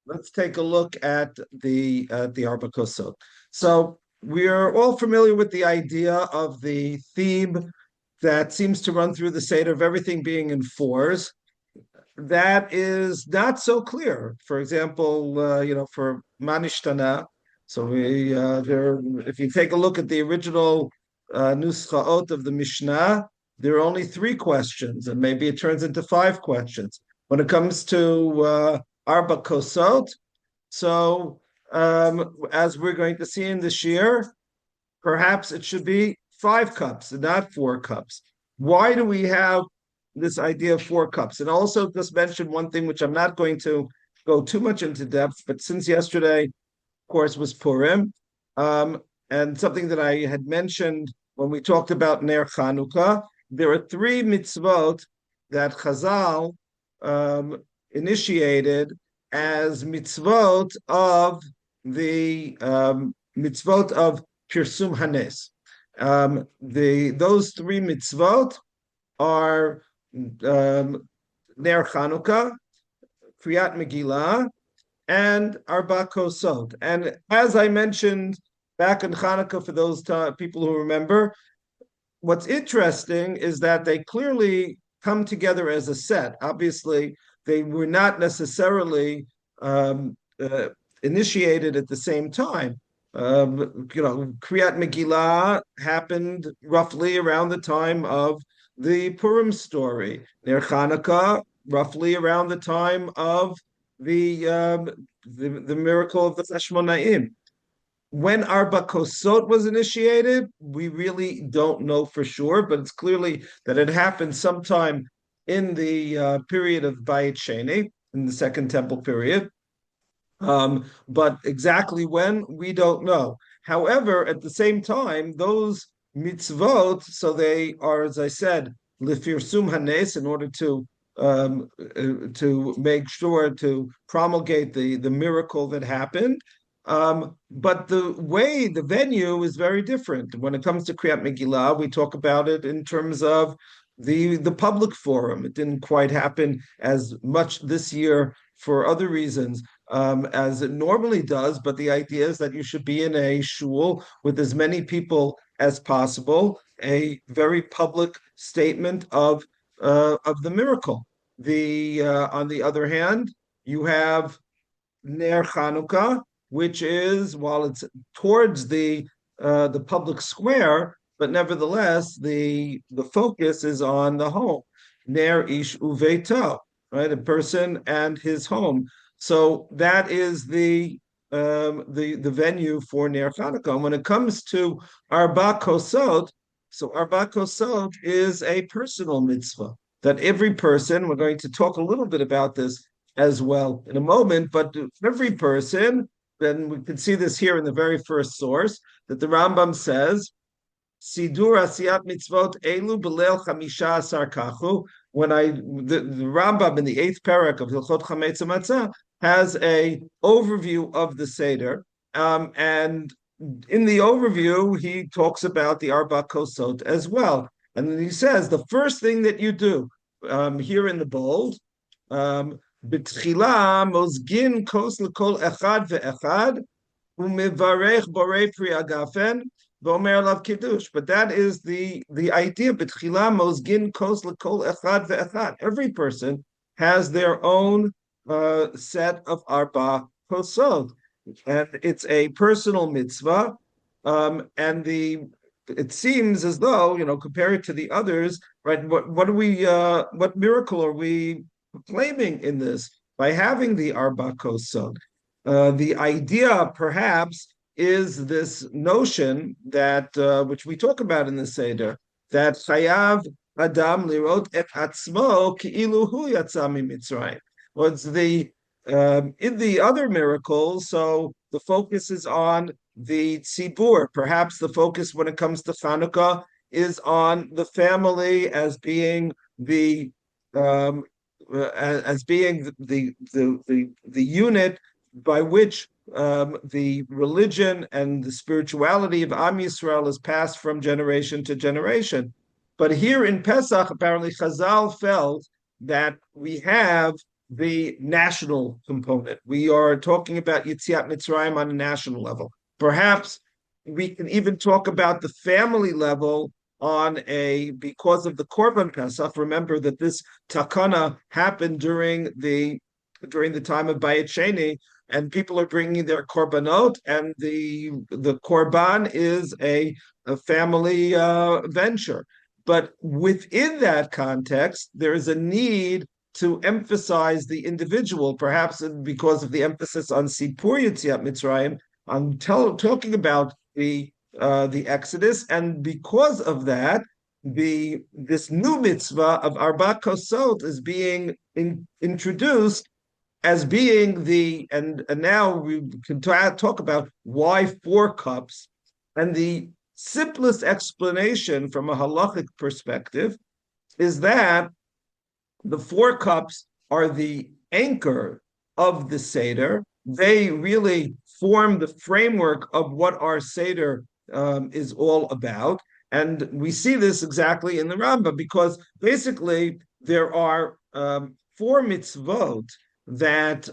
let's take a look at the Arba Kosot. So we're all familiar with the idea of the theme that seems to run through the Seder of everything being in fours. That is not so clear. For example, for Manishtana, so if you take a look at the original Nuschaot of the Mishnah, there are only three questions, and maybe it turns into five questions. When it comes to Arba Kosot, so as we're going to see in the shiur, perhaps it should be 5 cups and not 4 cups. Why do we have this idea of 4 cups? And also just mention one thing, which I'm not going to go too much into depth, but since yesterday, of course, was Purim, and something that I had mentioned when we talked about Ner Chanukah, there are 3 mitzvot that Chazal initiated as mitzvot of the mitzvot of Pirsum Hanes. Those 3 mitzvot are Ner Chanukah, Kriyat Megillah, and Arba Kosot. And as I mentioned back in Chanukah, for those people who remember, what's interesting is that they clearly come together as a set. Obviously, they were not necessarily initiated at the same time. Kriyat Megillah happened roughly around the time of the Purim story. Ner Chanukah, roughly around the time of the miracle of the Hashmonaim. When Arba Kosot was initiated, we really don't know for sure, but it's clearly that it happened sometime in the period of Bayit Sheni, in the Second Temple period. But exactly when, we don't know. However, at the same time, those mitzvot, so they are, as I said, lifirsum hanes, in order to make sure to promulgate the miracle that happened. But the venue is very different. When it comes to Kriyat Megillah, we talk about it in terms of the public forum. It didn't quite happen as much this year for other reasons as it normally does, but the idea is that you should be in a shul with as many people as possible, a very public statement of the miracle. On the other hand, you have Ner Chanukah, which is, while it's towards the public square, but nevertheless the focus is on the home. Ner ish uveito, right? A person and his home. So that is the venue for Ner Chanukah. And when it comes to Arba Kosot, so Arba Kosot is a personal mitzvah that every person, we're going to talk a little bit about this as well in a moment, but every person, then we can see this here in the very first source, that the Rambam says, Sidur Asiyat Mitzvot Elu Belel Chamisha Asar Kachu. When the Rambam in the 8th parak of Hilchot Chametz Matzah has a overview of the Seder, and in the overview he talks about the Arba Kosot as well, and then he says the first thing that you do here in the bold, B'tchila mozgin kos lekol echad ve'echad u'mevarech borei pri agafen v'omer alav kiddush. But that is the idea. B'tchila mozgin kos lekol echad ve'echad. Every person has their own set of Arba Kosot, and it's a personal mitzvah. And it seems as though, compared to the others, right? What miracle are we proclaiming in this by having the Arba Kosot? The idea, perhaps, is this notion that which we talk about in the Seder, that chayav adam lirot et atzmo ki'ilu hu yatsa miMitzrayim. What's in the other miracles? So the focus is on the tzibur. Perhaps the focus when it comes to Chanukah is on the family as being the unit by which the religion and the spirituality of Am Yisrael is passed from generation to generation. But here in Pesach, apparently Chazal felt that we have the national component. We are talking about Yetziat Mitzrayim on a national level. Perhaps we can even talk about the family level because of the Korban Pesach. Remember that this takana happened during the time of Bayit Sheni, and people are bringing their korbanot, and the korban is a family venture. But within that context, there is a need to emphasize the individual, perhaps because of the emphasis on Sipur Yetziat Mitzrayim, on talking about the Exodus, and because of that, this new mitzvah of Arba Kosot is being introduced as being and now we can talk about why 4 cups, and the simplest explanation from a halachic perspective is that the 4 cups are the anchor of the Seder. They really form the framework of what our Seder is all about. And we see this exactly in the Rambam, because basically there are 4 mitzvot that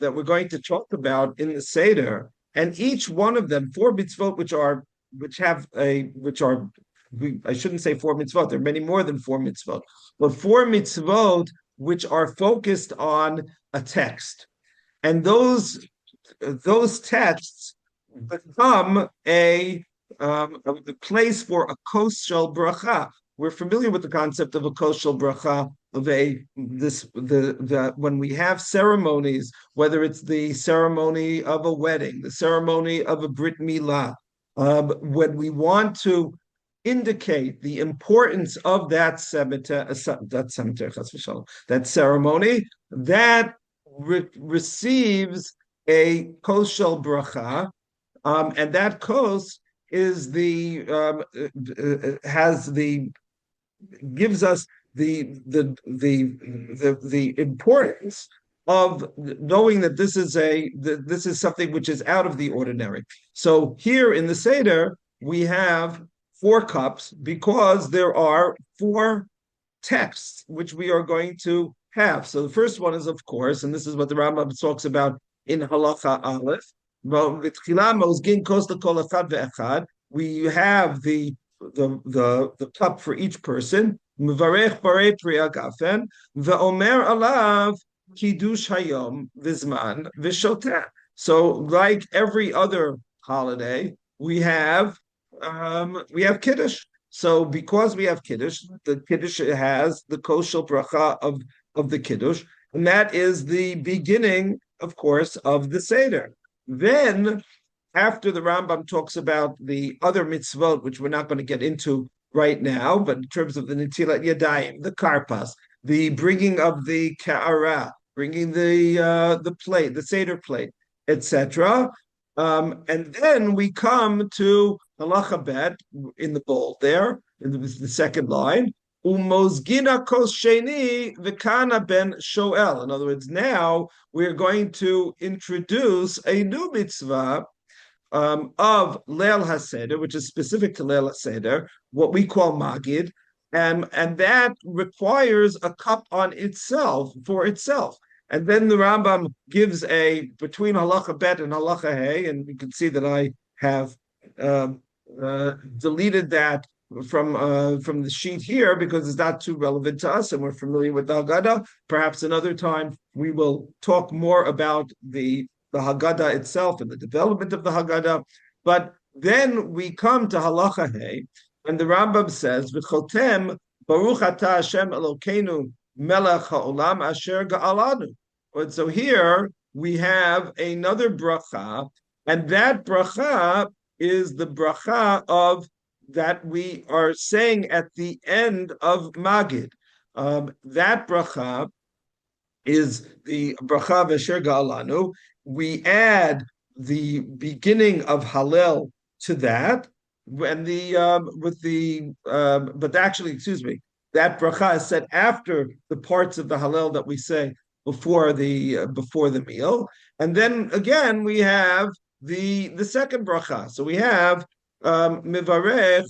we're going to talk about in the Seder, and each one of them 4 mitzvot I shouldn't say 4 mitzvot, there are many more than 4 mitzvot, but 4 mitzvot which are focused on a text, and those texts become a place for a kos shel bracha. We're familiar with the concept of a kos shel bracha, when we have ceremonies, whether it's the ceremony of a wedding, the ceremony of a brit milah, when we want to indicate the importance of that ceremony, that receives a kos shel bracha, and that kos is gives us the importance of knowing that this is something which is out of the ordinary. So here in the Seder we have 4 cups because there are 4 texts which we are going to have. So the first one is, of course, and this is what the Rambam talks about in Halacha Aleph. We have the cup for each person. Mevarech barei priya gafen ve'omer alav kiddush hayom v'zman v'shoteh. So, like every other holiday, we have kiddush. So, because we have kiddush, the kiddush has the kos shel bracha of the kiddush, and that is the beginning, of course, of the Seder. Then, after the Rambam talks about the other mitzvot, which we're not going to get into right now, but in terms of the Netilat Yadayim, the Karpas, the bringing of the Ka'ara, bringing the plate, the Seder plate, etc. And then we come to Halacha Bet in the bold there, in the second line, Umozgina kos sheni v'kana ben shoel. In other words, now we're going to introduce a new mitzvah of Leil HaSeder, which is specific to Leil HaSeder, what we call Magid, and that requires a cup on itself, for itself. And then the Rambam gives between Halacha Bet and Halacha Hey, and you can see that I have deleted that from the sheet here because it's not too relevant to us and we're familiar with the Agada. Perhaps another time we will talk more about the Haggadah itself and the development of the Haggadah. But then we come to Halacha Hey, and the Rambam says, "V'chotem Baruch Atah Hashem Elokeinu Melech Ha'olam Asher Ga'alanu." And so here we have another bracha, and that bracha is the bracha of that we are saying at the end of Magid. That bracha is the bracha v'asher ga'alanu. We add the beginning of Hallel to that, and that bracha is said after the parts of the Hallel that we say before the meal, and then again we have the second bracha. So we have mivarech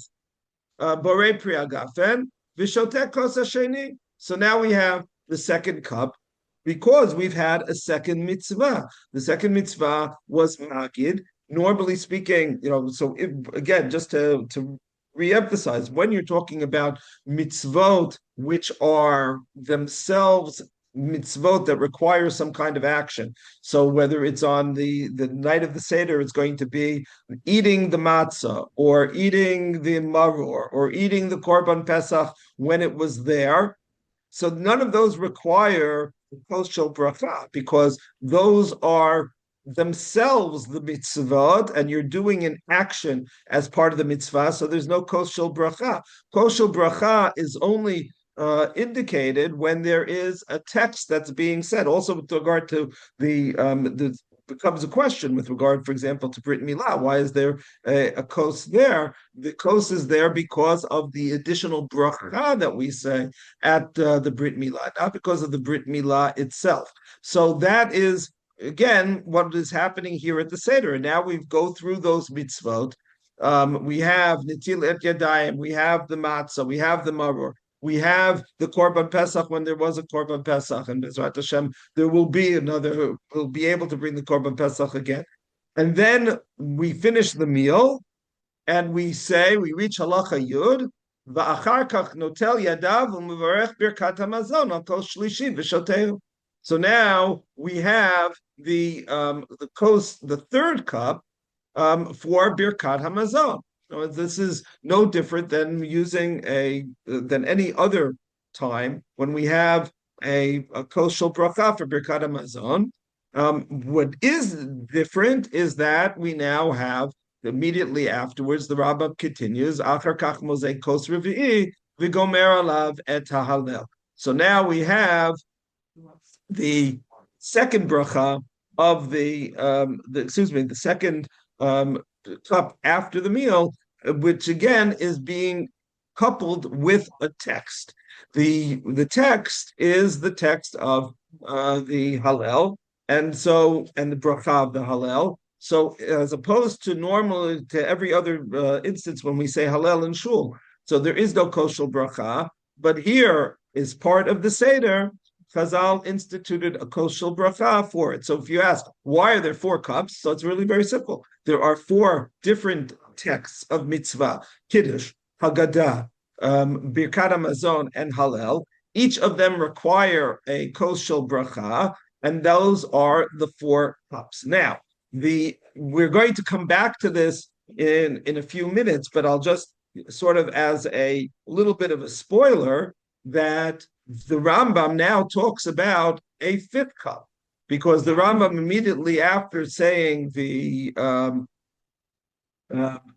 borei priya gafen v'shoteh kos hasheni. So now we have the second cup because we've had a second mitzvah. The second mitzvah was magid. Normally speaking, so again, just to reemphasize, when you're talking about mitzvot, which are themselves mitzvot that require some kind of action. So whether it's on the night of the Seder, it's going to be eating the matzah or eating the maror or eating the korban pesach when it was there. So none of those require kos shel bracha because those are themselves the mitzvot, and you're doing an action as part of the mitzvah. So there's no kos shel bracha. Kos shel bracha is only indicated when there is a text that's being said. Also, with regard to the becomes a question with regard, for example, to Brit Milah. Why is there a kos there? The kos is there because of the additional bracha that we say at the Brit Milah, not because of the Brit Milah itself. So that is, again, what is happening here at the Seder. And now we go through those mitzvot. We have Nitil et Yadayim, we have the matzah, we have the maror. We have the Korban Pesach when there was a Korban Pesach, and Bezrat Hashem, there will be another, we'll be able to bring the Korban Pesach again. And then we finish the meal, and we reach Halacha Yud, Va'achar kach notel yadav u'mevarech birkat hamazon al kol shlishi v'shoteu. So now we have the third cup for birkat hamazon. This is no different than using than any other time when we have a kos shel bracha for birkat hamazon. What is different is that we now have immediately afterwards. The Rabbi continues, Achar kach mosei kos revi'i v'gomer alav et hahalel. So now we have the second bracha of the second cup after the meal, which again is being coupled with a text. The text is the text of the Hallel, and the bracha of the Hallel. So as opposed to normally to every other instance when we say Hallel and Shul, so there is no kos shel bracha, but here is part of the Seder. Chazal instituted a kos shel bracha for it. So if you ask, why are there 4 cups? So it's really very simple. There are 4 different texts of mitzvah, Kiddush, Haggadah, Birkat Hamazon, and Hallel. Each of them require a kos shel bracha, and those are the 4 cups. Now, we're going to come back to this in a few minutes, but I'll just sort of as a little bit of a spoiler that the Rambam now talks about a 5th cup, because the Rambam immediately after saying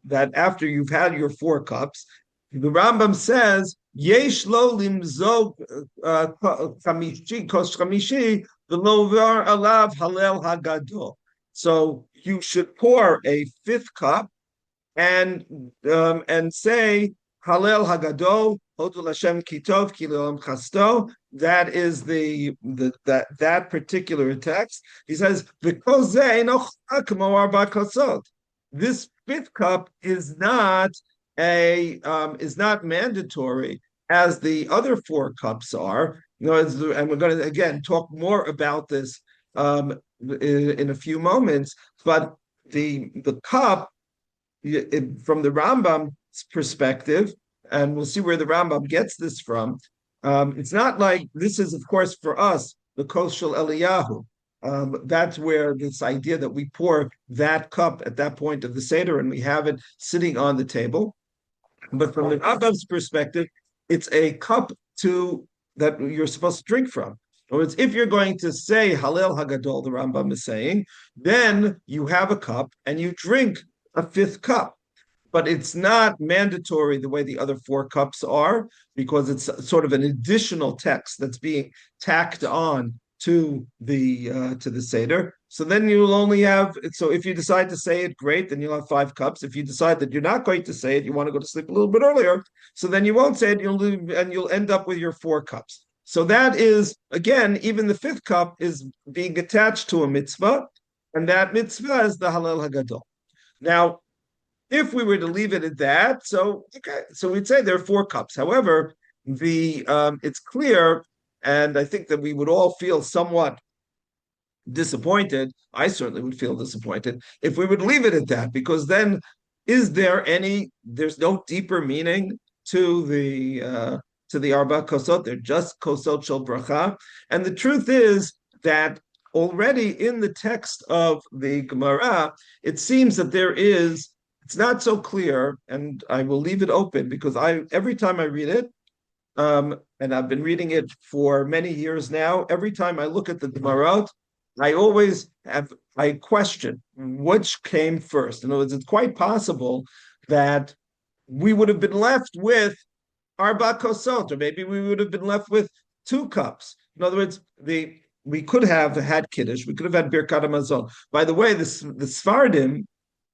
that after you've had your 4 cups, the Rambam says yesh lo limzog chamishi kos chamishi v'lo alav halel hagadol. So you should pour a 5th cup and say Halel Hagadol, Hodul Hashem Kitov, Kilam Chasto. That is that particular text. He says, because Arba Kosot. This 5th cup is not mandatory as the other 4 cups are. And we're going to again talk more about this in a few moments. But the cup, from the Rambam's perspective, and we'll see where the Rambam gets this from. It's not like this is, of course, for us the kos shel Eliyahu. That's where this idea that we pour that cup at that point of the Seder and we have it sitting on the table. But from the Rambam's perspective, it's a cup that you're supposed to drink from. In other words, if you're going to say Halel Hagadol, the Rambam is saying, then you have a cup and you drink a 5th cup. But it's not mandatory the way the other 4 cups are, because it's sort of an additional text that's being tacked on to the Seder. So then you'll only have, so if you decide to say it, great, then you'll have 5 cups. If you decide that you're not going to say it, you want to go to sleep a little bit earlier, so then you won't say it, you'll end up with your 4 cups. So that is, again, even the 5th cup is being attached to a mitzvah, and that mitzvah is the Halel Hagadol. Now, if we were to leave it at that, so we'd say there are 4 cups. However, it's clear And I think that we would all feel somewhat disappointed. I certainly would feel disappointed if we would leave it at that, because then there's no deeper meaning to the Arba Kosot. They're just Kosot Shel Bracha. And the truth is that already in the text of the Gemara, it seems that it's not so clear, and I will leave it open because every time I read it, and I've been reading it for many years now, every time I look at the Gemara, I question which came first. In other words, it's quite possible that we would have been left with Arba Kosot, or maybe we would have been left with 2 cups. In other words, we could have had Kiddush, we could have had Birkat Hamazon. By the way, the Sfardim,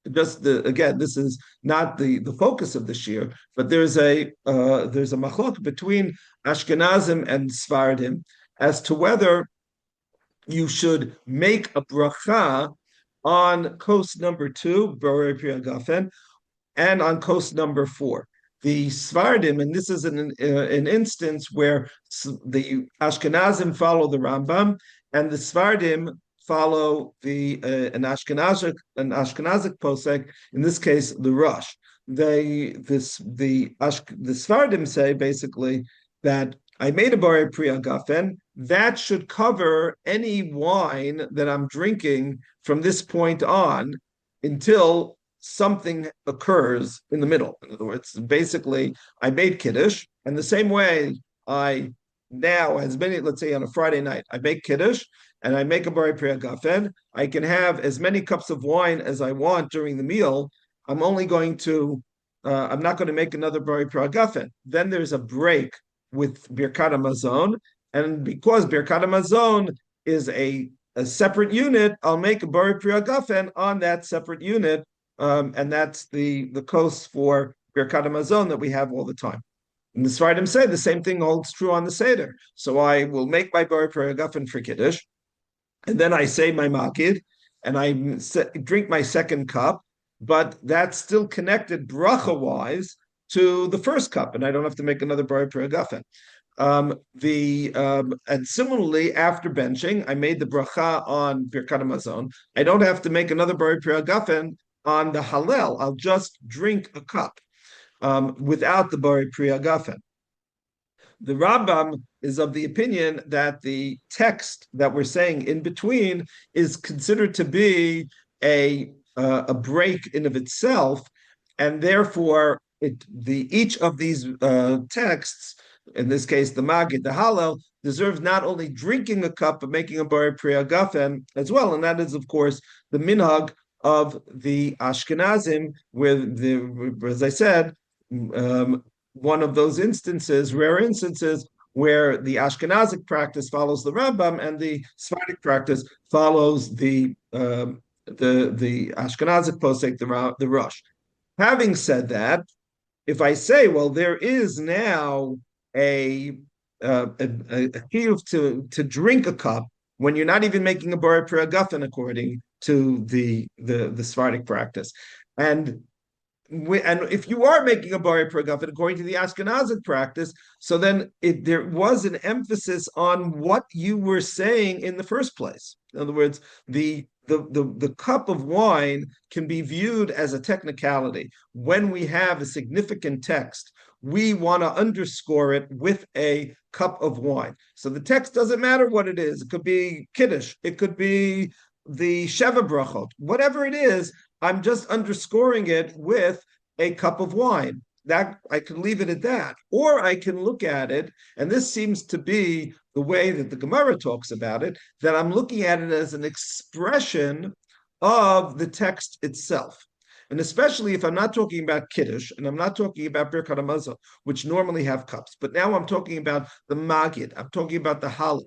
again, this is not the focus of the shiur, but there's a machlok between Ashkenazim and Sfardim as to whether you should make a bracha on coast number 2, Borei Pri Hagafen, and on coast number 4. The Sfardim, and this is an instance where the Ashkenazim follow the Rambam, and the Sfardim follow an Ashkenazic posek, in this case the Rosh. The Sfardim say basically that I made a Borei Pri Hagafen, that should cover any wine that I'm drinking from this point on until something occurs in the middle. In other words, basically, I made Kiddush, and the same way let's say on a Friday night, I make Kiddush, and I make a Borei Pri Hagafen, I can have as many cups of wine as I want during the meal. I'm not going to make another Borei Pri Hagafen. Then there's a break with Birkat Hamazon, and because Birkat Hamazon is a separate unit, I'll make a Borei Pri Hagafen on that separate unit, and that's the kos for Birkat Hamazon that we have all the time. And the Sfardim say the same thing holds true on the Seder. So I will make my Borei Pri Hagafen for Kiddush, and then I say my Makid, and I drink my second cup, but that's still connected bracha-wise to the first cup, and I don't have to make another Borei Pri Hagafen. And similarly, after benching, I made the bracha on Birkat Hamazon. I don't have to make another Borei Pri Hagafen on the Hallel. I'll just drink a cup without the Borei Pri Hagafen. The Rambam is of the opinion that the text that we're saying in between is considered to be a break in of itself, and therefore each of these texts, in this case the Magid, the Hallel, deserves not only drinking a cup but making a Borei Pri Hagafen as well, and that is of course the minhag of the Ashkenazim, as I said, one of those rare instances, where the Ashkenazic practice follows the Rambam and the Sephardic practice follows the Ashkenazic posek, the Rosh. Having said that, if I say, well, there is now a chiyuv to drink a cup when you're not even making a Borei Pri Hagafen according to the Sephardic practice, and if you are making a Borei Pri Hagafen according to the Ashkenazic practice, so then there was an emphasis on what you were saying in the first place. In other words, the cup of wine can be viewed as a technicality. When we have a significant text, we want to underscore it with a cup of wine. So the text doesn't matter what it is. It could be Kiddush. It could be the Sheva Brachot. Whatever it is, I'm just underscoring it with a cup of wine. That I can leave it at that. Or I can look at it, and this seems to be the way that the Gemara talks about it, that I'm looking at it as an expression of the text itself. And especially if I'm not talking about Kiddush, and I'm not talking about Birkat Hamazon, which normally have cups, but now I'm talking about the Magid, I'm talking about the Hallel.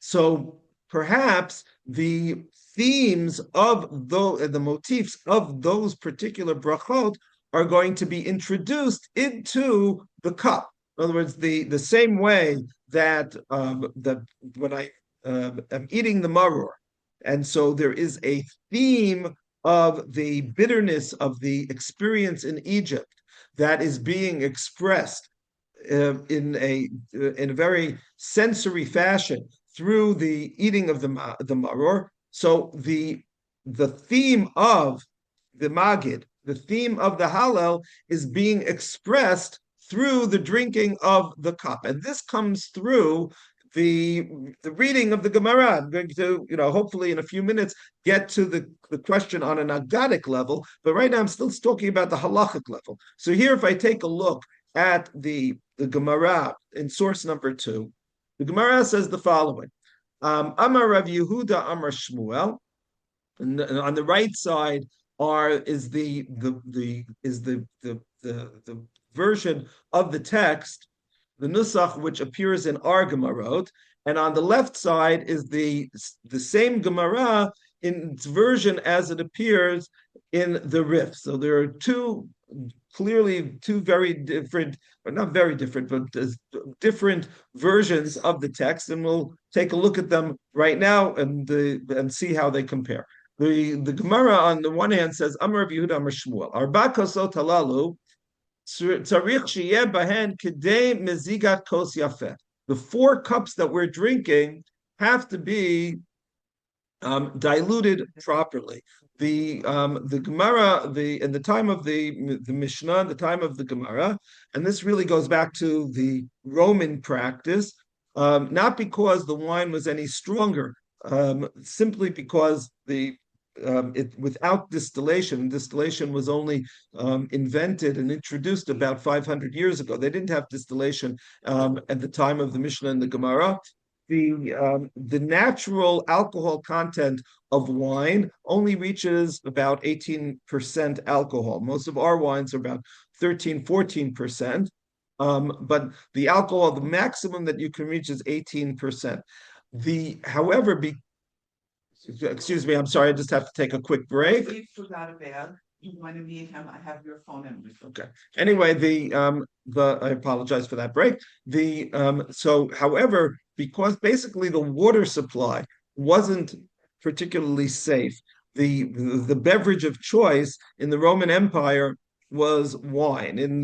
So perhaps the themes of the motifs of those particular brachot are going to be introduced into the cup. In other words, the same way that when I am eating the maror, and so there is a theme of the bitterness of the experience in Egypt that is being expressed in a very sensory fashion through the eating of the maror. So the theme of the magid, the theme of the hallel, is being expressed through the drinking of the cup, and this comes through the the reading of the Gemara. I'm going to, hopefully in a few minutes get to the question on an agadic level, but right now I'm still talking about the halachic level. So here, if I take a look at the Gemara in source number 2, the Gemara says the following: Amar Rav Yehuda, Amar Shmuel. And on the right side is the version of the text, the nusach, which appears in our Gemarot, and on the left side is the same Gemara in its version as it appears in the Rif. So there are clearly two very different, or not very different, but different versions of the text, and we'll take a look at them right now and see how they compare. The Gemara on the one hand says, Amar Rabbi Yehuda, Amar Shmuel, Arba Kosot halalu tzarich sheyeh bahen kedei mezigat kos yafeh. The 4 cups that we're drinking have to be diluted properly. The Gemara, in the time of the Mishnah, the time of the Gemara, and this really goes back to the Roman practice, not because the wine was any stronger, simply because without distillation was only invented and introduced about 500 years ago. They didn't have distillation at the time of the Mishnah and the Gemara. The natural alcohol content of wine only reaches about 18% alcohol. Most of our wines are about 13, 14%. But the alcohol, the maximum that you can reach is 18%. However, excuse me, I'm sorry, I just have to take a quick break. You forgot a bag. You want to meet him? I have your phone number. Okay. Anyway, I apologize for that break. However, because basically the water supply wasn't particularly safe, the beverage of choice in the Roman Empire was wine. In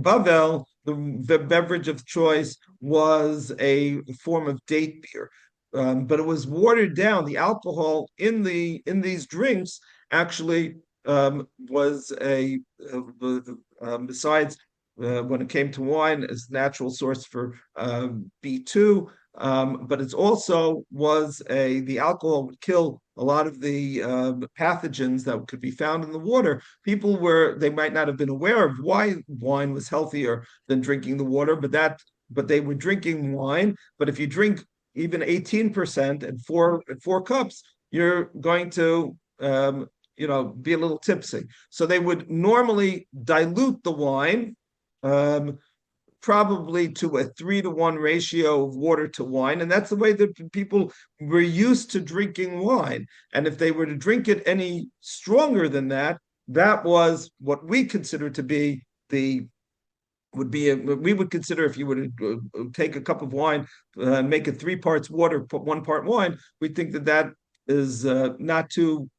Bavel, the beverage of choice was a form of date beer. But it was watered down. The alcohol in these drinks actually was besides when it came to wine, as natural source for B2, but it's also the alcohol would kill a lot of the pathogens that could be found in the water. They might not have been aware of why wine was healthier than drinking the water, but they were drinking wine. But if you drink even 18% and four cups, you're going to be a little tipsy. So they would normally dilute the wine, probably to a 3-to-1 ratio of water to wine, and that's the way that people were used to drinking wine. And if they were to drink it any stronger than that, that was what we consider to be we would consider, if you were to take a cup of wine, make it 3 parts water, put 1 part wine, we think that is not too,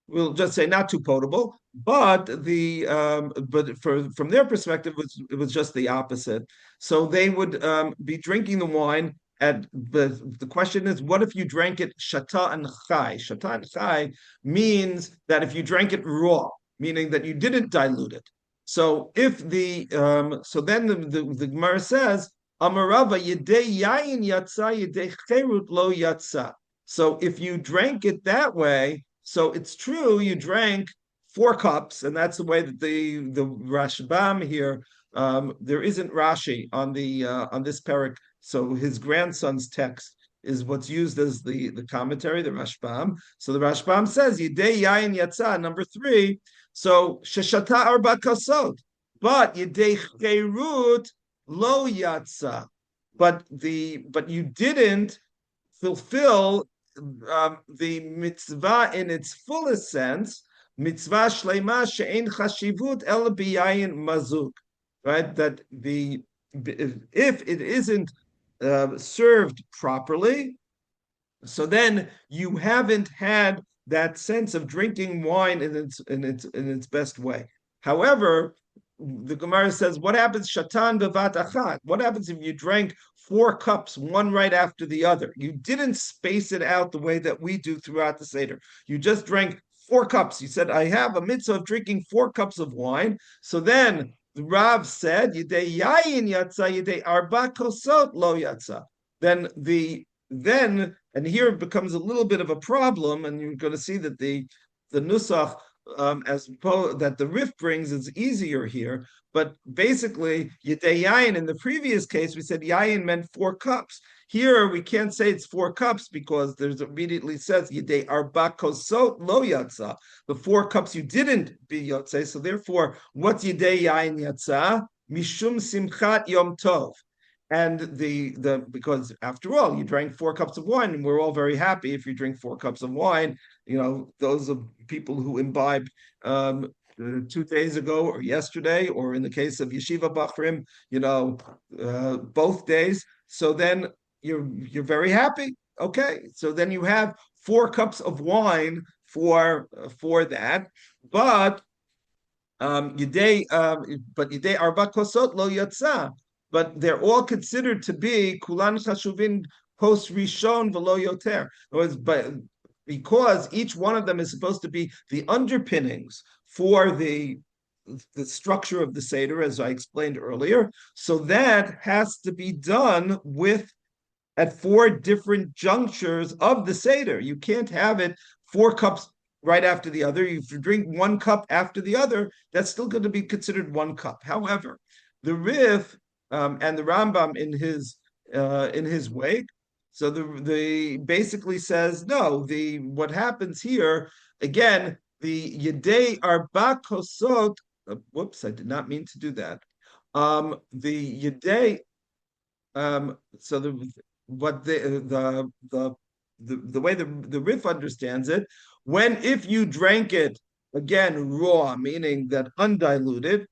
we'll just say not too potable, but from their perspective, it was just the opposite. So they would be drinking the wine. The question is, what if you drank it shata and chai? Shata and chai means that if you drank it raw, meaning that you didn't dilute it. So then the Gemara says, Amarava yedei yayin yatsa yedei cherut lo yatsa. So if you drank it that way, so it's true you drank 4 cups, and that's the way that the Rashbam here. There isn't Rashi on this parak, so his grandson's text is what's used as the commentary, the Rashbam. So the Rashbam says yedei yayin yatsa, number 3. So sheshata Arba Kosot, but yedei cherut lo yatsa, but you didn't fulfill the mitzvah in its fullest sense, mitzvah shleima she'ein chashivut el biyayin mazuk, right? That if it isn't served properly, so then you haven't had that sense of drinking wine in its best way. However, the Gemara says, what happens shatan bevat achat? What happens if you drank 4 cups, one right after the other? You didn't space it out the way that we do throughout the Seder. You just drank 4 cups. You said, I have a mitzvah of drinking 4 cups of wine. So then the Rav said, Yidei yayin yatsa, Yidei Arba Kosot lo yatsa. And here it becomes a little bit of a problem, and you're going to see that the nusach that the Rif brings is easier here. But basically, Yidei Yayin, in the previous case, we said Yayin meant 4 cups. Here, we can't say it's 4 cups because there's immediately says Yidei Arba Kosot lo Yatsa. The 4 cups you didn't be Yotze. So therefore, what's Yidei Yayin Yatsa? Mishum Simchat Yom Tov. And because after all, you drank 4 cups of wine, and we're all very happy if you drink 4 cups of wine. Those are people who imbibed 2 days ago or yesterday, or in the case of Yeshiva Bachrim, both days. So then you're very happy. Okay, so then you have 4 cups of wine for that, but Yidei Arba Kosot lo Yatsa. But they're all considered to be kulan chashuvin post rishon v'lo yoter. Because each one of them is supposed to be the underpinnings for the structure of the Seder, as I explained earlier. So that has to be done at 4 different junctures of the Seder. You can't have it 4 cups right after the other. If you drink 1 cup after the other, that's still going to be considered 1 cup. However, the Rif and the Rambam in his wake, so the basically says no. What happens here again? The Yidei Arba Kosot. Whoops, I did not mean to do that. The Yidei. So the way the Rif understands it, if you drank it again raw, meaning that undiluted.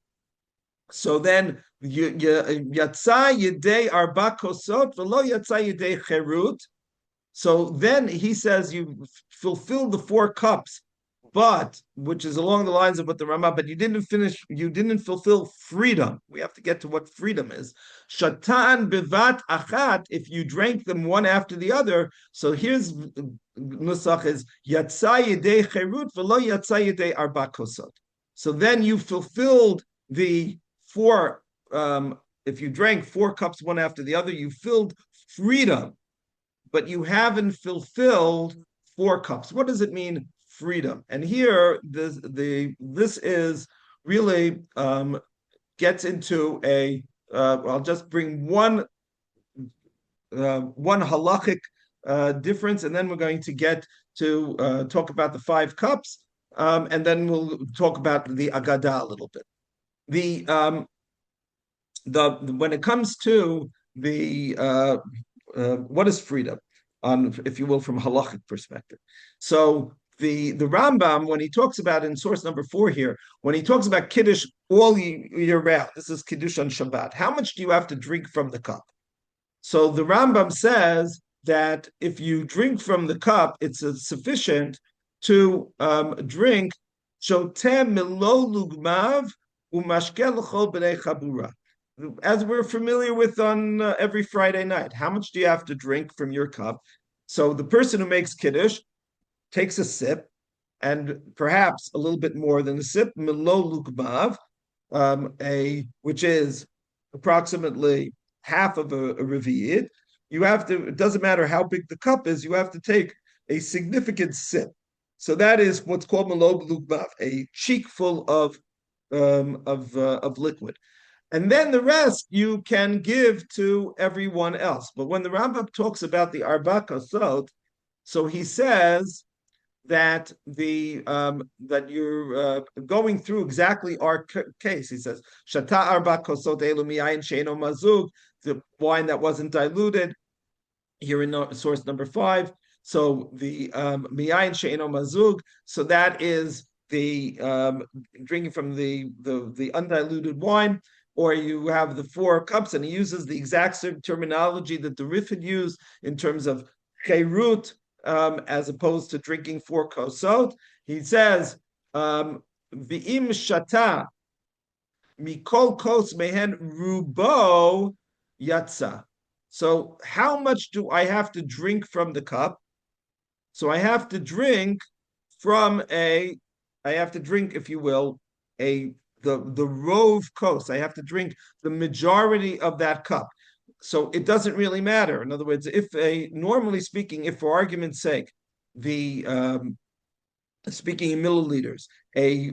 So then yatsa yidei arba kosot v'lo yatsa yidei cherut. So then he says you fulfilled the 4 cups, but which is along the lines of what the Rama, but you didn't fulfill freedom. We have to get to what freedom is. Shatan bevat achat, if you drank them one after the other. So here's nusach is yatsa yidei cherut v'lo yatsa yidei arba kosot. So then you fulfilled the 4, if you drank 4 cups one after the other, you filled freedom, but you haven't fulfilled 4 cups. What does it mean, freedom? And here, this is really gets into I'll just bring one halachic difference, and then we're going to get to talk about the 5 cups, and then we'll talk about the Agada a little bit. When it comes to what is freedom, if you will, from halachic perspective. So the Rambam, when he talks about in source number 4 here, when he talks about Kiddush all year round, this is Kiddush on Shabbat. How much do you have to drink from the cup? So the Rambam says that if you drink from the cup, it's sufficient to drink shotem milo lugmav. As we're familiar with on every Friday night, how much do you have to drink from your cup? So the person who makes Kiddush takes a sip, and perhaps a little bit more than a sip, milo lukmav, which is approximately half of a revi'it. It doesn't matter how big the cup is, you have to take a significant sip. So that is what's called milo lukmav, a cheek full of liquid, and then the rest you can give to everyone else. But when the Rambam talks about the Arba Kosot, so he says that that you're going through exactly our case. He says Shata Arba Kosot elu miyayin she'eno mazug, the wine that wasn't diluted. Here in source number 5, so the miyayin she'eno mazug, so that is the drinking from the undiluted wine, or you have the 4 cups, and he uses the exact same terminology that the Rif had used in terms of cherut, as opposed to drinking 4 kosot. He says, "V'im shata mikol kos mehen rubo yatsa. So how much do I have to drink from the cup? So I have to drink from I have to drink, if you will, the rove kos. I have to drink the majority of that cup. So it doesn't really matter. In other words, normally speaking, if for argument's sake, the speaking in milliliters, a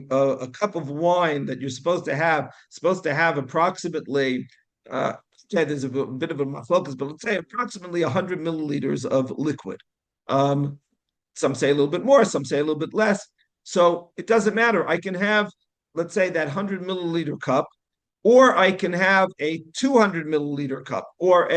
cup of wine that you're supposed to have approximately. Okay, there's a bit of a machlokas, but let's say approximately 100 milliliters of liquid. Um, some say a little bit more, some say a little bit less. So it doesn't matter. I can have, let's say, that 100 milliliter cup, or I can have a 200 milliliter cup, or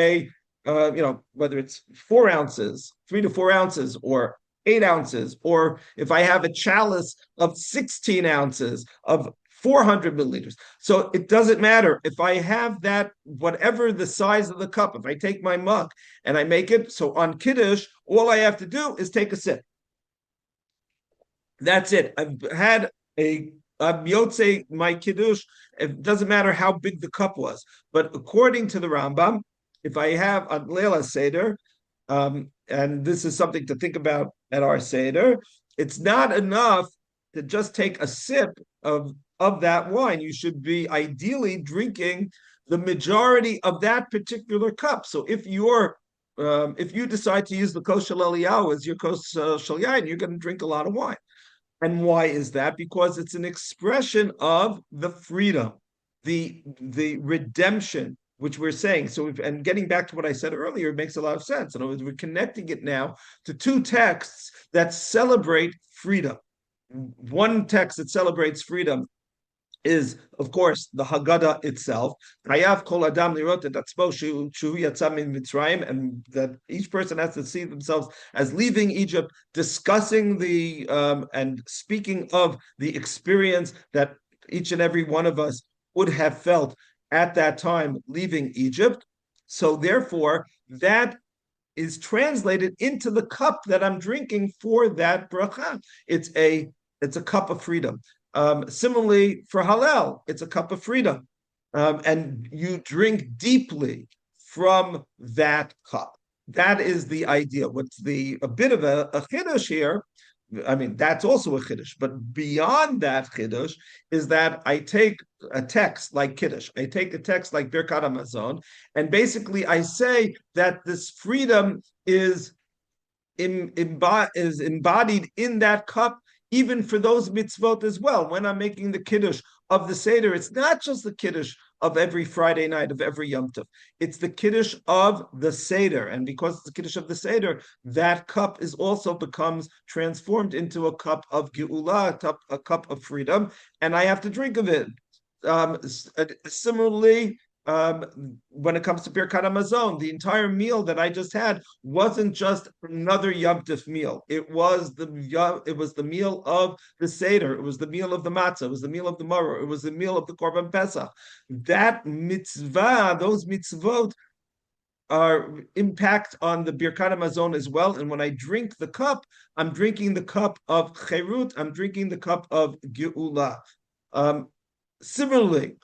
whether it's 4 ounces, 3 to 4 ounces, or 8 ounces, or if I have a chalice of 16 ounces of 400 milliliters. So it doesn't matter if I have that, whatever the size of the cup, if I take my mug and I make it, so on Kiddush, all I have to do is take a sip. That's it. I've had I'm Yotze, my Kiddush. It doesn't matter how big the cup was. But according to the Rambam, if I have a Leila Seder, and this is something to think about at our Seder, it's not enough to just take a sip of that wine. You should be ideally drinking the majority of that particular cup. So if you decide to use the kos shel Eliyahu as your kos shel yain, you're going to drink a lot of wine. And why is that? Because it's an expression of the freedom, the redemption, which we're saying. So, and getting back to what I said earlier, it makes a lot of sense. In other words, we're connecting it now to two texts that celebrate freedom. One text that celebrates freedom is, of course, the Haggadah itself. Chayav kol adam lirot et atzmo shu yatzam min Mitzrayim, and that each person has to see themselves as leaving Egypt, discussing and speaking of the experience that each and every one of us would have felt at that time leaving Egypt. So therefore, that is translated into the cup that I'm drinking for that bracha. It's a cup of freedom. Similarly, for Hallel, it's a cup of freedom. And you drink deeply from that cup. That is the idea. What's a bit of a chiddush here, I mean, that's also a chiddush, but beyond that chiddush is that I take a text like Kiddush, I take a text like Birkat Hamazon, and basically I say that this freedom is embodied in that cup, even for those mitzvot as well. When I'm making the Kiddush of the Seder, it's not just the Kiddush of every Friday night, of every Yom Tov. It's the Kiddush of the Seder. And because it's the Kiddush of the Seder, that cup also becomes transformed into a cup of Geula, a cup of freedom, and I have to drink of it. Similarly, when it comes to Birkat Hamazon, the entire meal that I just had wasn't just another Yom Tov meal. It was the meal of the Seder. It was the meal of the matzah. It was the meal of the maror. It was the meal of the Korban Pesach. That mitzvah, those mitzvot, are impact on the Birkat Hamazon as well. And when I drink the cup, I'm drinking the cup of Cherut. I'm drinking the cup of Geula. Similarly,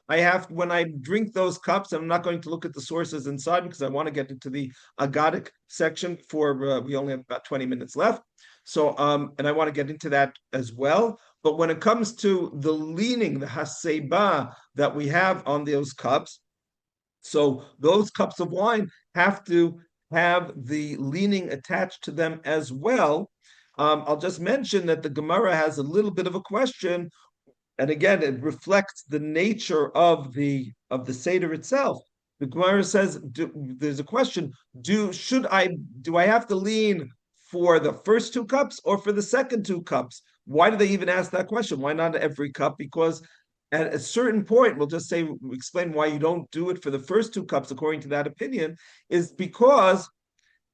when I drink those cups, I'm not going to look at the sources inside because I want to get into the Agadic section we only have about 20 minutes left. So, and I want to get into that as well. But when it comes to the leaning, the haseba that we have on those cups, so those cups of wine have to have the leaning attached to them as well. I'll just mention that the Gemara has a little bit of a question. And again, it reflects the nature of the Seder itself. The Gemara says, there's a question: do I have to lean for the first two cups or for the second two cups? Why do they even ask that question? Why not every cup? Because at a certain point, explain why you don't do it for the first two cups, according to that opinion, is because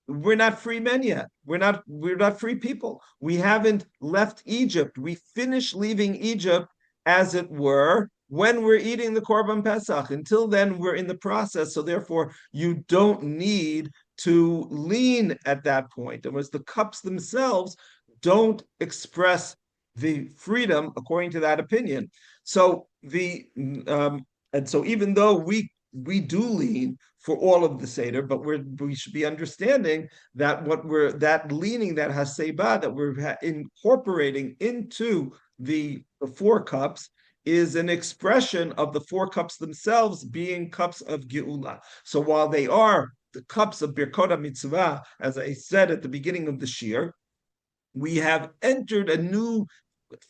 we're not free men yet. We're not free people. We haven't left Egypt. We finish leaving Egypt, as it were, when we're eating the Korban Pesach. Until then, we're in the process. So therefore, you don't need to lean at that point. Whereas the cups themselves don't express the freedom according to that opinion. So And so even though we do lean for all of the Seder, but we should be understanding that what we're that leaning, that haseba that we're incorporating into the four cups is an expression of the four cups themselves being cups of Geula. So while they are the cups of Birkot Mitzvah, as I said at the beginning of the shiur, we have entered a new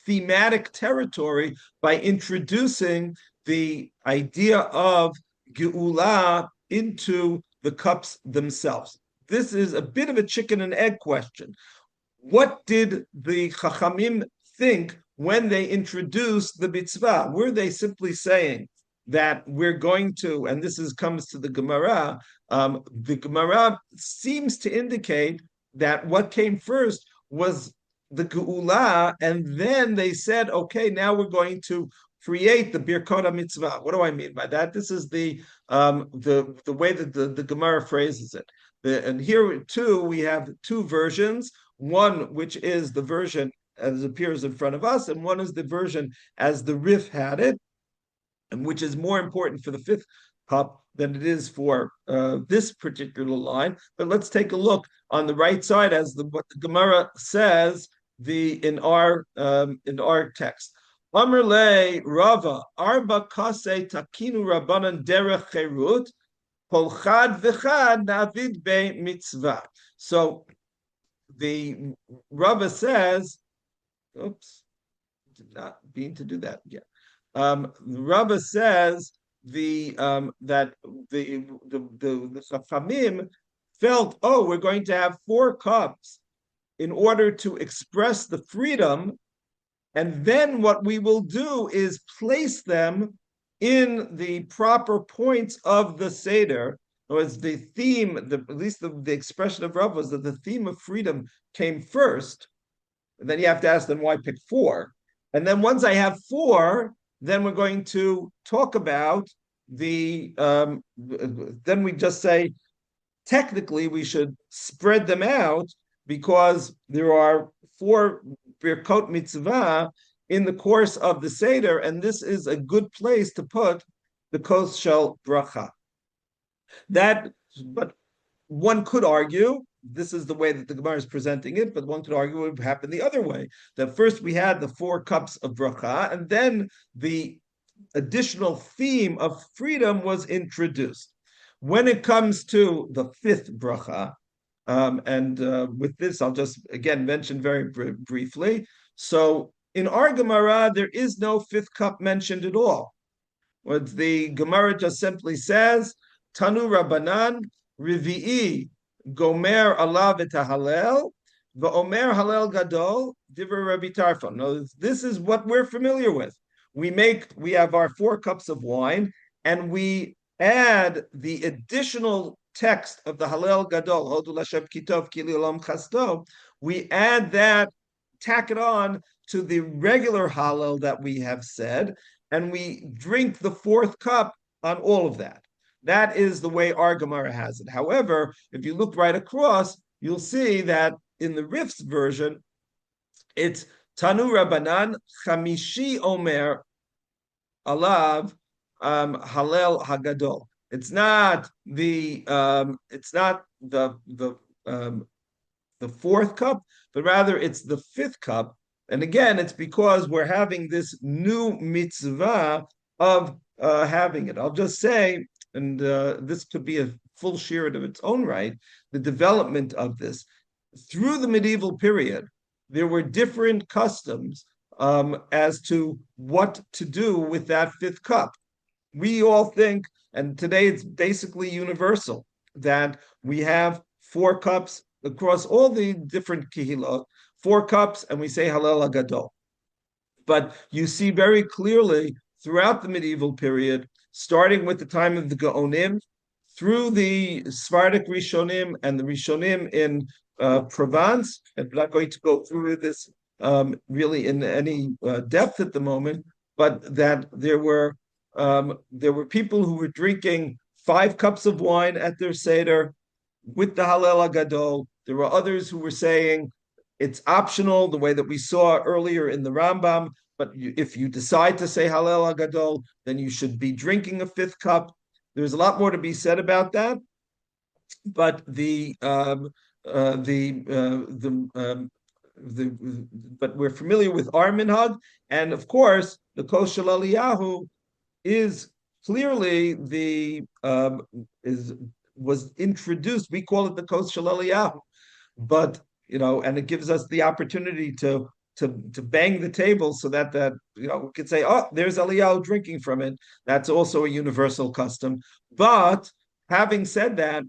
thematic territory by introducing the idea of Geula into the cups themselves. This is a bit of a chicken and egg question. What did the Chachamim think when they introduced the mitzvah? Were they simply saying that we're going to, and this comes to the Gemara, the Gemara seems to indicate that what came first was the Geula, and then they said, okay, now we're going to create the Birkot Mitzvah. What do I mean by that? This is the way that the Gemara phrases it. And here too, we have two versions. One, which is the version as appears in front of us, and one is the version as the Rif had it, and which is more important for the fifth cup than it is for this particular line. But let's take a look on the right side as what the Gemara says in our text. Amr le Rava Arba Kosot takinu Rabbanan derech cherut kol chad v'chad navid be mitzvah. So the Rava says, oops, did not mean to do that yet. The Rabbi says that the Chachamim felt, oh, we're going to have four cups in order to express the freedom, and then what we will do is place them in the proper points of the Seder. Was the theme, at least the expression of Rav was that the theme of freedom came first. And then you have to ask them why pick four. And then once I have four, then we're going to talk about then we just say, technically we should spread them out because there are four Birkot Mitzvah in the course of the Seder, and this is a good place to put the Kos Shel Bracha. But one could argue, this is the way that the Gemara is presenting it, but one could argue it would happen the other way. That first we had the four cups of bracha, and then the additional theme of freedom was introduced. When it comes to the fifth bracha, with this, I'll just again mention very briefly. So in our Gemara, there is no fifth cup mentioned at all. What the Gemara just simply says, Tanu Rabbanan, Rivi'i, Gomer alav et Hallel, v'omer Hallel Gadol, Divrei Rabbi Tarfon. Now, this is what we're familiar with. We have our 4 cups of wine, and we add the additional text of the Hallel Gadol, Hodu Lashem Kitov Kili Olam Chasto. We add that, tack it on to the regular Hallel that we have said, and we drink the 4th cup on all of that. That is the way our Gemara has it. However, if you look right across, you'll see that in the Rif's version, it's Tanu Rabbanan Chamishi Omer Alav Hallel Hagadol. It's not the 4th cup, but rather it's the 5th cup. And again, it's because we're having this new mitzvah of having it. I'll just say, and this could be a full shiur of its own right, the development of this. Through the medieval period, there were different customs as to what to do with that 5th cup. We all think, and today it's basically universal, that we have 4 cups across all the different kihilot, 4 cups, and we say Hallel Hagadol. But you see very clearly throughout the medieval period, starting with the time of the Gaonim, through the Sephardic Rishonim and the Rishonim in Provence, and I'm not going to go through this really in any depth at the moment, but that there were people who were drinking 5 cups of wine at their Seder with the Hallel Hagadol. There were others who were saying it's optional, the way that we saw earlier in the Rambam, but if you decide to say Hallel Agadol, then you should be drinking a fifth cup. There's a lot more to be said about that, but but we're familiar with our minhag, and of course the Kos Shel Eliyahu is clearly the is was introduced. We call it the Kos Shel Eliyahu, but and it gives us the opportunity to bang the table so that we could say, oh, there's Eliyahu drinking from it. That's also a universal custom. But having said that,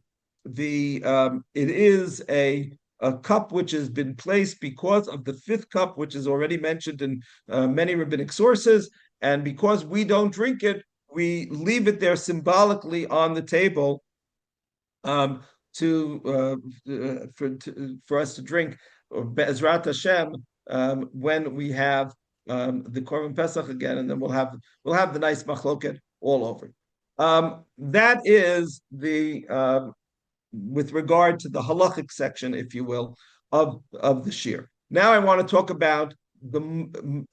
it is a cup which has been placed because of the fifth cup, which is already mentioned in many rabbinic sources, and because we don't drink it, we leave it there symbolically on the table for us to drink, or Be'ezrat Hashem, when we have the Korban Pesach again, and then we'll have the nice machloket all over. That is the with regard to the halachic section, if you will, of the shiur. Now I want to talk about the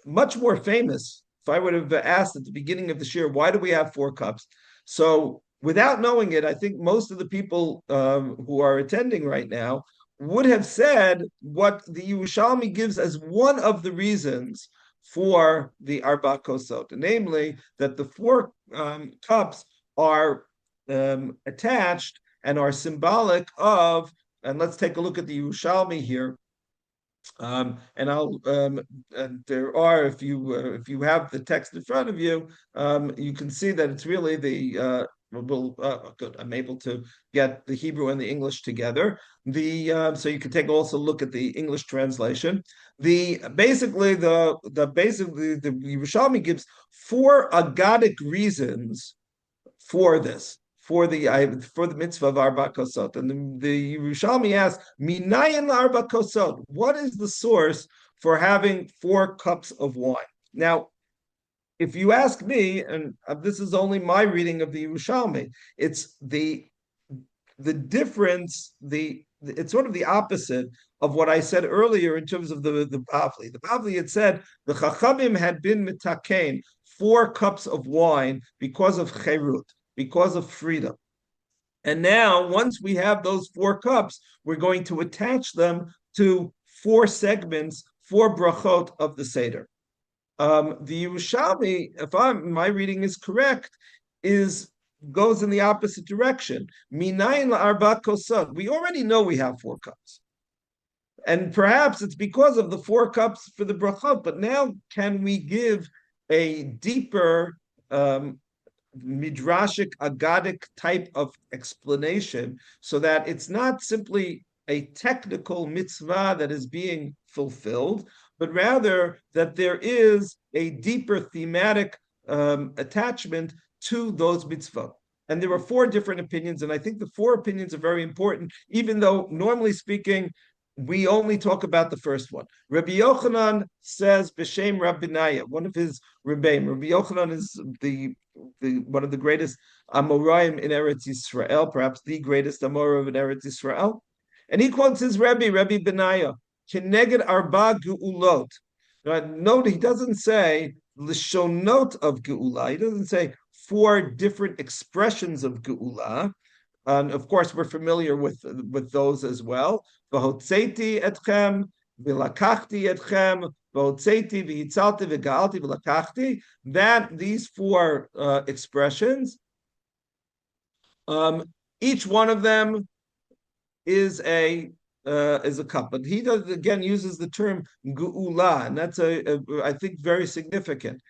much more famous. If I would have asked at the beginning of the shiur, why do we have 4 cups? So without knowing it, I think most of the people who are attending right now would have said what the Yerushalmi gives as one of the reasons for the Arba Kosot, namely that the 4 cups are attached and are symbolic of, and let's take a look at the Yerushalmi here. And there are, if you have the text in front of you, you can see that it's really the good. I'm able to get the Hebrew and the English together. So you can also look at the English translation. Basically the Yerushalmi gives 4 Agadic reasons for this, for the mitzvah of Arba Kosot. And the Yerushalmi asks, Minayin Arba Kosot, what is the source for having 4 cups of wine? Now, if you ask me, and this is only my reading of the Yerushalmi, it's the difference, it's sort of the opposite of what I said earlier in terms of the Bavli. The Bavli had said the Chachamim had been mitakein 4 cups of wine because of cherut, because of freedom. And now, once we have those 4 cups, we're going to attach them to 4 segments, 4 brachot of the Seder. The Yerushalmi, if my reading is correct, goes in the opposite direction. Minayin la'arba kosot. We already know we have 4 cups. And perhaps it's because of the 4 cups for the brachot, but now can we give a deeper midrashic, agadic type of explanation so that it's not simply a technical mitzvah that is being fulfilled, but rather that there is a deeper thematic attachment to those mitzvot. And there are 4 different opinions, and I think the 4 opinions are very important, even though normally speaking, we only talk about the first one. Rabbi Yochanan says b'shem Rabbinaya, one of his Rebbeim. Rabbi Yochanan is the one of the greatest Amoraim in Eretz Yisrael, perhaps the greatest Amoraim in Eretz Yisrael. And he quotes his Rabbi Benaya, Keneged Arba Geulot. Note, he doesn't say Lishonot of Geula. He doesn't say 4 different expressions of Geula. And of course, we're familiar with those as well. V'hotzeti etchem, v'lakachti etchem, v'hotzeti v'hitzalti v'ga'alti v'lakachti. That these 4 expressions, each one of them is a cup, but he uses the term geula, and that's I think very significant,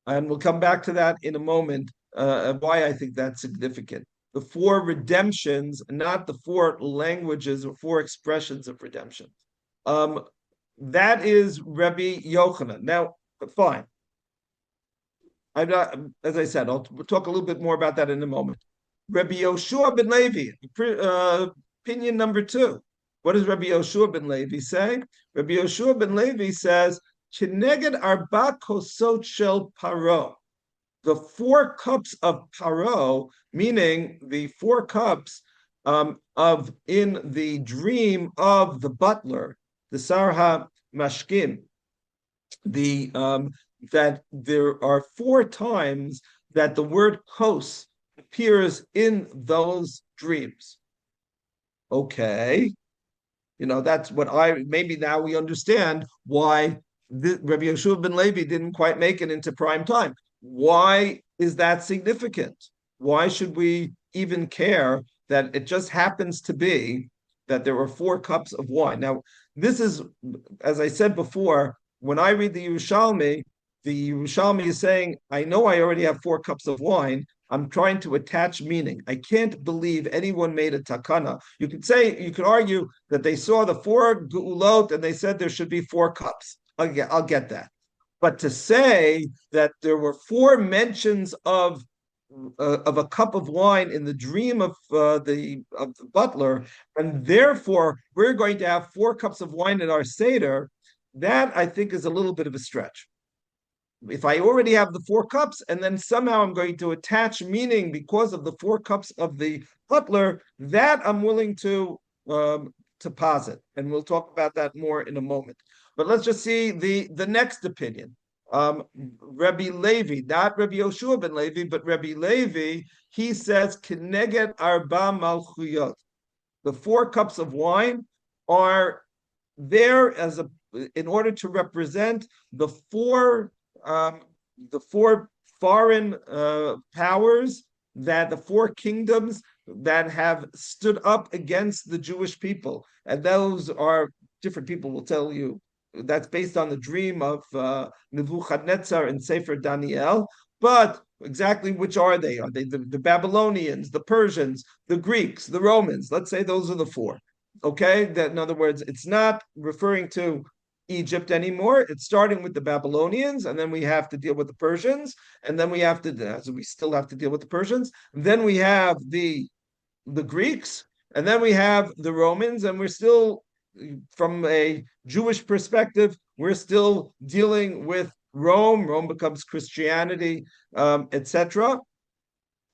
and we'll come back to that in a moment. Why I think that's significant. The 4 redemptions, not the 4 languages or 4 expressions of redemption. That is Rabbi Yochanan. Now, fine. As I said, we'll talk a little bit more about that in a moment. Rabbi Yoshua ben Levi, opinion number 2. What does Rabbi Yoshua ben Levi say? Rabbi Yoshua ben Levi says, "Keneged Arba Kosot shel Paro." The 4 cups of Paro, meaning the 4 cups of in the dream of the butler, the Sarha Mashkim, the that there are 4 times that the word kos appears in those dreams. Okay, that's what maybe now we understand why Rabbi Yeshua ben Levi didn't quite make it into prime time. Why is that significant? Why should we even care that it just happens to be that there were 4 cups of wine? Now, this is, as I said before, when I read the Yerushalmi is saying, I know I already have 4 cups of wine. I'm trying to attach meaning. I can't believe anyone made a takana. You could argue that they saw the 4 geulot and they said there should be 4 cups. I'll get that. But to say that there were 4 mentions of a cup of wine in the dream of the butler, and therefore we're going to have 4 cups of wine in our Seder, that I think is a little bit of a stretch. If I already have the 4 cups and then somehow I'm going to attach meaning because of the 4 cups of the butler, that I'm willing to posit, and we'll talk about that more in a moment. But let's just see the next opinion. Rabbi Levi, not Rabbi Yoshua ben Levi, but Rabbi Levi, he says, Keneged Arba Malchuyot. The 4 cups of wine are there in order to represent the four foreign powers, that the 4 kingdoms that have stood up against the Jewish people, and those are different people will tell you that's based on the dream of Nebuchadnezzar in Sefer Daniel. But exactly which are they? Are they the Babylonians, the Persians, the Greeks, the Romans? Let's say those are the 4. Okay, that in other words, it's not referring to Egypt anymore. It's starting with the Babylonians, and then we have to deal with the Persians, and then we still have to deal with the Persians. And then we have the Greeks, and then we have the Romans, and we're still, from a Jewish perspective, we're still dealing with Rome. Rome becomes Christianity, etc.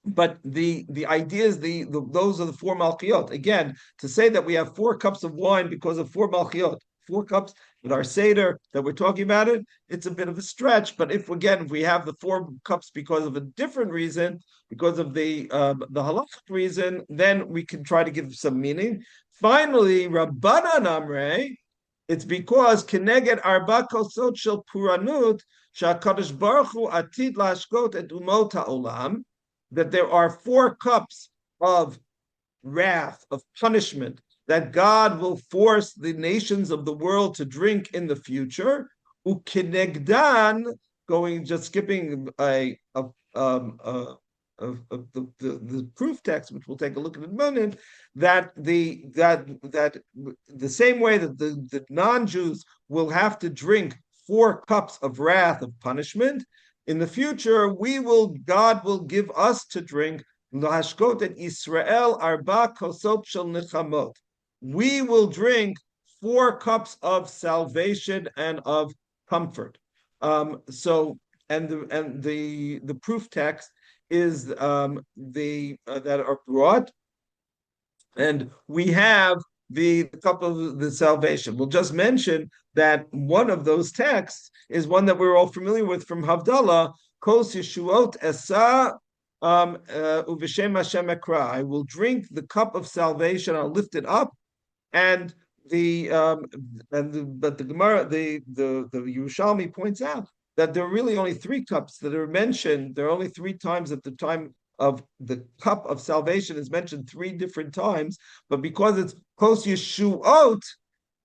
But the idea is those are the 4 malchiot. Again, to say that we have 4 cups of wine because of 4 malchiot, 4 cups in our Seder that we're talking about it's a bit of a stretch. But if we have the 4 cups because of a different reason, because of the halachic reason, then we can try to give some meaning. Finally, Rabbanan Amre, it's because Keneged Arba Kosot Shel Puranut Shakadosh Baruch Hu Atid Lashkot Et Umot HaOlam, that there are 4 cups of wrath, of punishment, that God will force the nations of the world to drink in the future. Ukinegdan, skipping the proof text, which we'll take a look at in a minute, that the same way that the non-Jews will have to drink 4 cups of wrath, of punishment, in the future God will give us to drink Lahashkot et Israel Arba Kosot Shel Nechamot. We will drink 4 cups of salvation and of comfort. The proof text is that are brought, and we have the cup of the salvation. We'll just mention that one of those texts is one that we're all familiar with from Havdalah, Kos Yeshuot Esa Uveshem Hashem Ekra. I will drink the cup of salvation, I'll lift it up, and but the Gemara, the Yerushalmi points out that there are really only 3 cups that are mentioned. There are only 3 times at the time of the cup of salvation is mentioned 3 different times, but because it's Kos Yeshuot,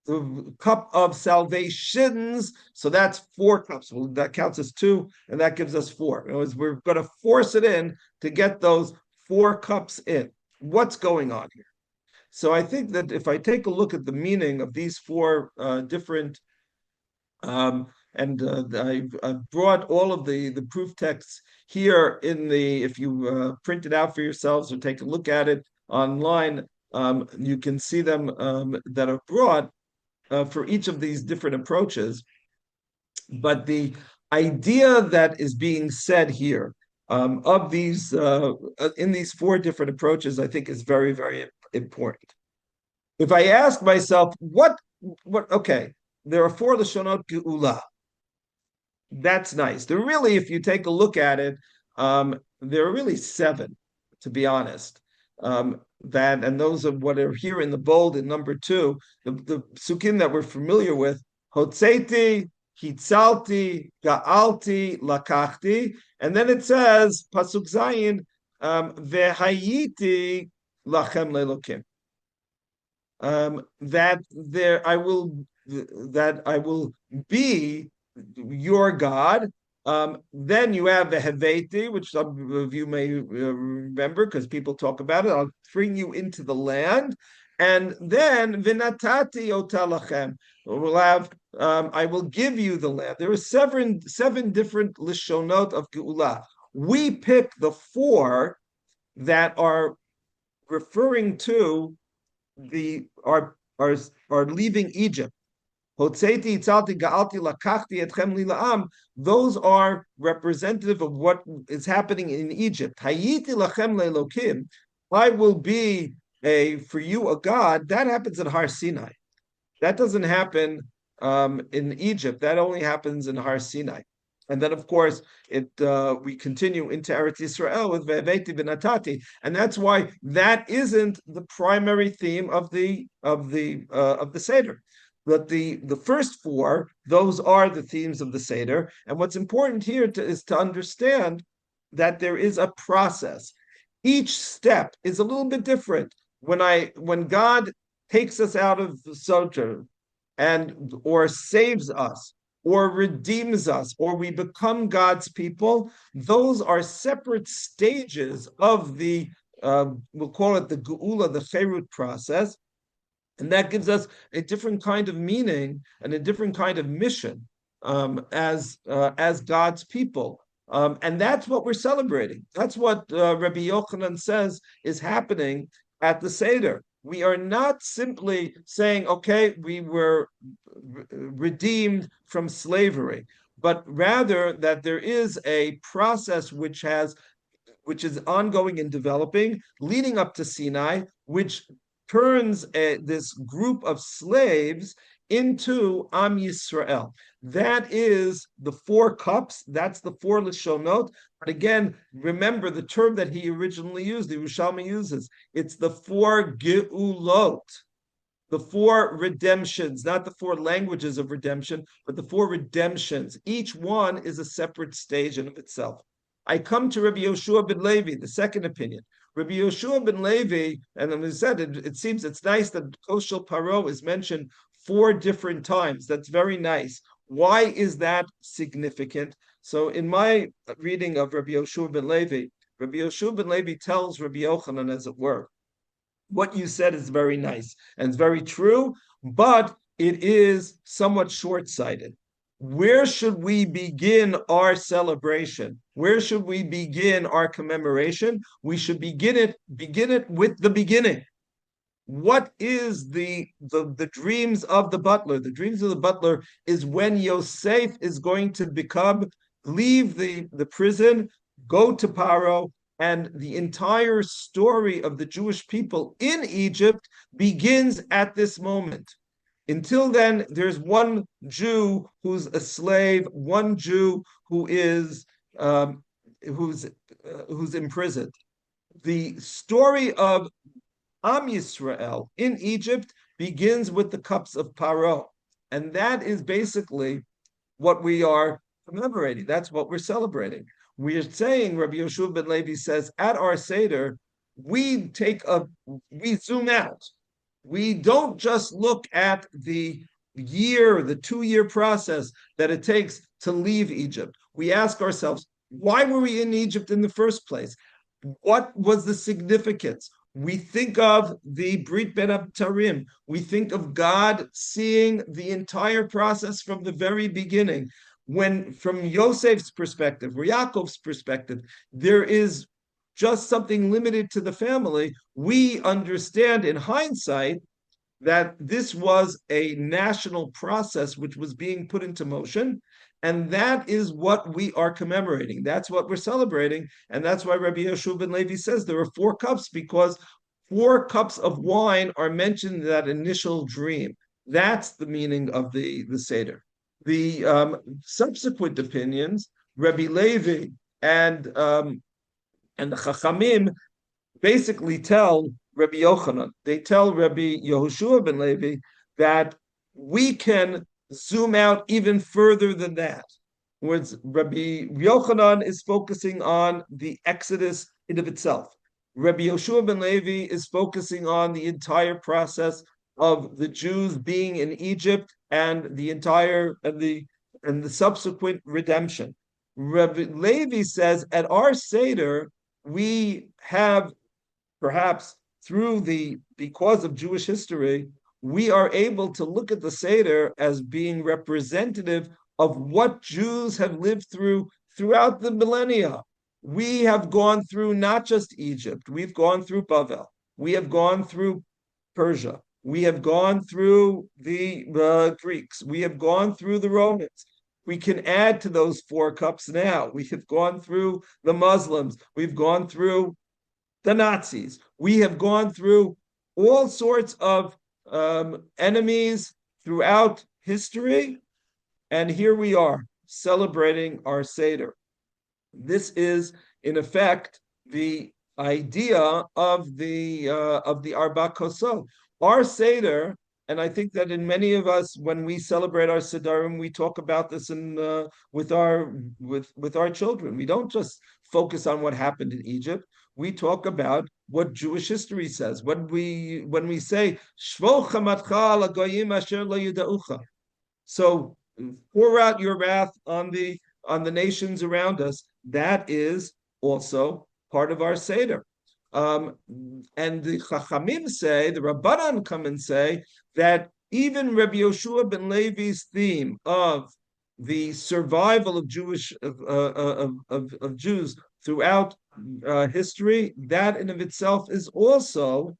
the cup of salvations, so that's 4 cups. Well, that counts as 2, and that gives us 4. In other words, we're going to force it in to get those 4 cups in. What's going on here? So I think that if I take a look at the meaning of these 4 different, I've brought all of the proof texts here if you print it out for yourselves or take a look at it online, you can see them that are brought for each of these different approaches. But the idea that is being said here of these in these 4 different approaches, I think is very, very important. If I ask myself, okay, there are 4 Lashonot Geula. That's nice. There really, if you take a look at it, there are really seven, to be honest. That and those are what are here in the bold in number two, the psukim that we're familiar with. Hotzeti, Hitzalti, Ga'alti, Lakachti, and then it says Pasuk Zayin, Vehayiti Lachem Lelokim. That I will be your God. Then you have the Heveti, which some of you may remember because people talk about it. I'll bring you into the land. And then Vinatati Otalachem. We'll have I will give you the land. There are seven different lishonot of Geula. We pick the four that are referring to the are leaving Egypt. Those are representative of what is happening in Egypt. I will be for you a God. That happens in Har Sinai. That doesn't happen in Egypt. That only happens in Har Sinai. And then, of course, we continue into Eretz Yisrael with Ve'eveti B'natati, and that's why that isn't the primary theme of the Seder. But the first four, those are the themes of the Seder. And what's important here is to understand that there is a process. Each step is a little bit different. When God takes us out of the sojourn and or saves us, or redeems us, or we become God's people, those are separate stages of the, we'll call it the Geula, the Cherut process, and that gives us a different kind of meaning and a different kind of mission as God's people. And that's what we're celebrating. That's what Rabbi Yochanan says is happening at the Seder. We are not simply saying, okay, we were redeemed from slavery, but rather that there is a process which is ongoing and developing, leading up to Sinai, which turns this group of slaves into Am Yisrael. That is the four cups. That's the four lishonot. But again, remember the term that he originally used, the Yerushalmi uses. It's the four geulot, the four redemptions, not the four languages of redemption, but the four redemptions. Each one is a separate stage in of itself. I come to Rabbi Yoshua ben Levi, the second opinion. Rabbi Yoshua ben Levi, and as I said, it seems it's nice that Koshel Paro is mentioned 4 different times. That's very nice. Why is that significant? So in my reading of Rabbi Yoshua ben Levi tells Rabbi Yochanan, as it were, what you said is very nice and it's very true, but it is somewhat short-sighted. Where should we begin our celebration? Where should we begin our commemoration? We should begin it with the beginning. What is the dreams of the butler? The dreams of the butler is when Yosef is going to leave the prison, go to Paro, and the entire story of the Jewish people in Egypt begins at this moment. Until then, there's one Jew who's a slave, one Jew who's imprisoned. The story of Am Yisrael in Egypt begins with the cups of Paro, and that is basically what we are commemorating. That's what we're celebrating. We are saying, Rabbi Yoshua ben Levi says, at our Seder, we zoom out. We don't just look at the 2-year process that it takes to leave Egypt. We ask ourselves, why were we in Egypt in the first place? What was the significance? We think of the Brit Ben Abtarim. We think of God seeing the entire process from the very beginning. When, from Yosef's perspective, or Yaakov's perspective, there is just something limited to the family, we understand in hindsight that this was a national process which was being put into motion, and that is what we are commemorating. That's what we're celebrating, and that's why Rabbi Yoshua ben Levi says there are 4 cups, because 4 cups of wine are mentioned in that initial dream. That's the meaning of the Seder. The subsequent opinions, Rabbi Levi and the Chachamim basically tell Rabbi Yochanan, they tell Rabbi Yehoshua ben Levi that we can zoom out even further than that. Whereas Rabbi Yochanan is focusing on the Exodus in of itself. Rabbi Yehoshua ben Levi is focusing on the entire process of the Jews being in Egypt and the subsequent redemption. Rabbi Levi says at our Seder we have perhaps because of Jewish history, we are able to look at the Seder as being representative of what Jews have lived throughout the millennia. We have gone through not just Egypt, we've gone through Bavel, we have gone through Persia, we have gone through the Greeks, we have gone through the Romans. We can add to those four cups now. We have gone through the Muslims, we've gone through the Nazis. We have gone through all sorts of enemies throughout history, and here we are celebrating our Seder. This is, in effect, the idea of the Arba Kosot. Our Seder, and I think that in many of us, when we celebrate our Sedarim, we talk about this with our children. We don't just focus on what happened in Egypt. We talk about what Jewish history says. When we say Shvo chamatcha al hagoyim asher lo yidaucha, so pour out your wrath on the nations around us. That is also part of our Seder. And the Chachamim say, the Rabbanan come and say that even Rabbi Yehoshua ben Levi's theme of the survival of Jews throughout history, that in of itself is also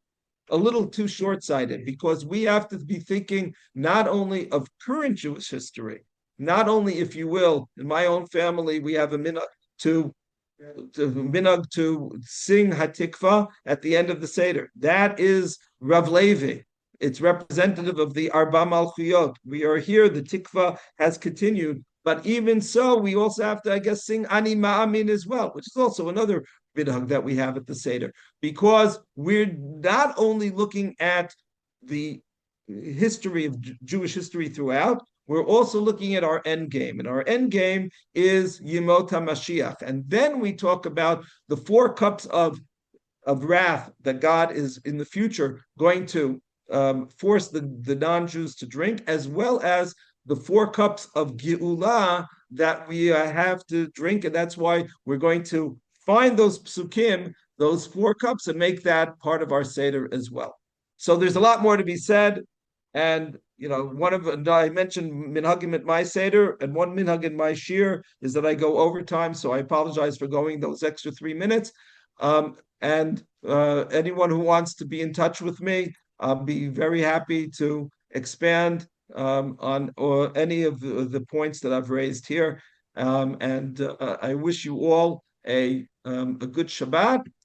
a little too short-sighted, because we have to be thinking not only of current Jewish history, not only, if you will, in my own family, we have a minhag to sing Hatikva at the end of the Seder. That is Rav Levi. It's representative of the Arba Malchuyot. We are here, the Tikva has continued, but even so, we also have to, I guess, sing Ani Ma'amin as well, which is also another minhag that we have at the Seder, because we're not only looking at the history of Jewish history throughout, we're also looking at our end game, and our end game is Yemot HaMashiach. And then we talk about the four cups of wrath that God is in the future going to force the non-Jews to drink, as well as the four cups of Geulah that we have to drink. And that's why we're going to find those psukim, those four cups, and make that part of our Seder as well. So there's a lot more to be said. And I mentioned minhagim at my Seder, and one minhag in my shiur is that I go overtime, so I apologize for going those extra 3 minutes. And anyone who wants to be in touch with me, I'll be very happy to expand on any of the points that I've raised here. I wish you all a good Shabbat,